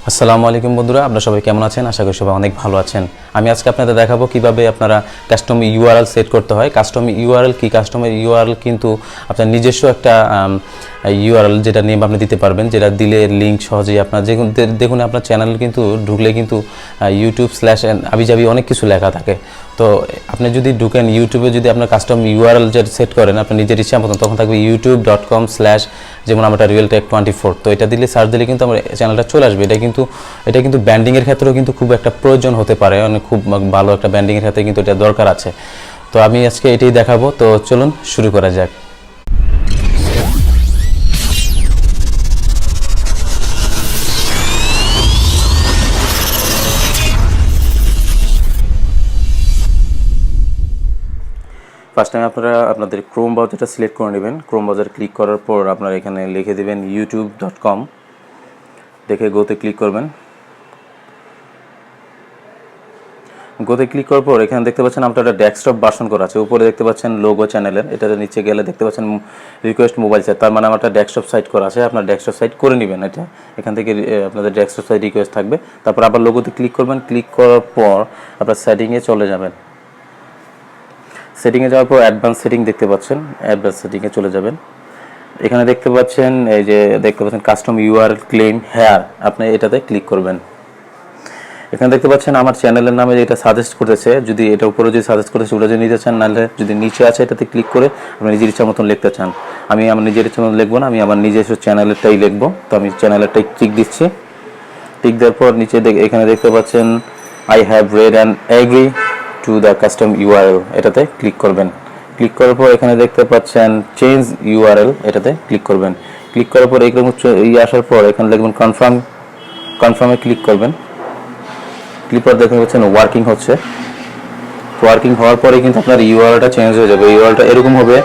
আসসালামু আলাইকুম বন্ধুরা, আপনারা সবাই কেমন আছেন? আশা করি সবাই অনেক ভালো আছেন। আমি আজকে আপনাদের দেখাবো কিভাবে আপনারা কাস্টম ইউআরএল সেট করতে হয়। কাস্টম ইউআরএল কি? কাস্টমের ইউআরএল কিন্তু আপনার নিজস্ব একটা ইউআরএল যেটা নেম আপনি দিতে পারবেন, যেটা দিলে লিঙ্ক সহজেই আপনার দেখুন আপনার চ্যানেল কিন্তু ঢুকলে কিন্তু YouTube/আবিজাবি অনেক কিছু লেখা থাকে। তো আপনি যদি ঢুকেন ইউটিউবে, যদি আপনার কাস্টম ইউআরএল যেটা সেট করেন আপনার নিজের ইচ্ছা মতন, তখন থাকবে youtube.com/ যেমন আমরা illegOh। তো এটা দিলে সার্চ দিলে কিন্তু আমার চ্যানেলটা চলে আসবে। এটা কিন্তু ব্র্যান্ডিংয়ের ক্ষেত্রেও কিন্তু খুব একটা প্রয়োজন হতে পারে, মানে খুব ভালো একটা ব্র্যান্ডিংয়ের ক্ষেত্রে কিন্তু এটা দরকার আছে। তো আমি আজকে এটাই দেখাবো। তো চলুন শুরু করা যাক। ফার্স্ট টাইম আপনারা আপনাদের ক্রোম ব্রাউজারটা সিলেক্ট করে নেবেন। ক্রোম ব্রাউজার ক্লিক করার পর আপনারা এখানে লিখে দেবেন youtube.com, দেখে গোতে ক্লিক করবেন। গোতে ক্লিক করার পর এখানে দেখতে পাচ্ছেন আপনার একটা ডেস্কটপ ভার্সন করা আছে। উপরে দেখতে পাচ্ছেন লোগো চ্যানেলের, এটাতে নিচে গেলে দেখতে পাচ্ছেন রিকোয়েস্ট মোবাইল সাইট, তার মানে আমার একটা ডেস্কটপ সাইট করা আছে। আপনার ডেস্কটপ সাইট করে নেবেন। এটা এখান থেকে আপনাদের ডেস্কটপ সাইট রিকোয়েস্ট থাকবে। তারপর আবার লোগোতে ক্লিক করবেন। ক্লিক করার পর আপনার সেটিংয়ে চলে যাবেন। সেটিংয়ে যাওয়ার পর অ্যাডভান্স সেটিং দেখতে পাচ্ছেন, অ্যাডভান্স সেটিংয়ে চলে যাবেন। এখানে দেখতে পাচ্ছেন এই যে দেখতে পাচ্ছেন কাস্টম ইউআরএল ক্লেম হেয়ার, আপনি এটাতে ক্লিক করবেন। এখানে দেখতে পাচ্ছেন আমার চ্যানেলের নামে যেটা সাজেস্ট করতেছে, যদি এটা উপরে যদি সাজেস্ট করতেছে ওটা যদি নিতে চান, নাহলে যদি নিচে আছে এটাতে ক্লিক করে আপনি নিজের ইচ্ছা মতন লিখতে চান। আমি আমার নিজের ইচ্ছা মতন লিখবো না, আমি আমার নিজস্ব চ্যানেলেরটাই লিখবো। তো আমি চ্যানেলেরটাই টিক দিচ্ছি। টিক দেওয়ার পর নিচে এখানে দেখতে পাচ্ছেন I have read and agree to the custom URL, এটাতে ক্লিক করবেন। ক্লিক করার পর এখানে দেখতে পাচ্ছেন চেঞ্জ ইউআরএল, এটাতে ক্লিক করবেন। ক্লিক করার পর এইরকম আসার পর এখানে দেখবেন কনফার্মে ক্লিক করবেন। ক্লিক করে দেখতে পাচ্ছেন ওয়ার্কিং হচ্ছে। ওয়ার্কিং হওয়ার পরে কিন্তু আপনার ইউআরএলটা চেঞ্জ হয়ে যাবে। ইউআরএলটা এরকম হবে,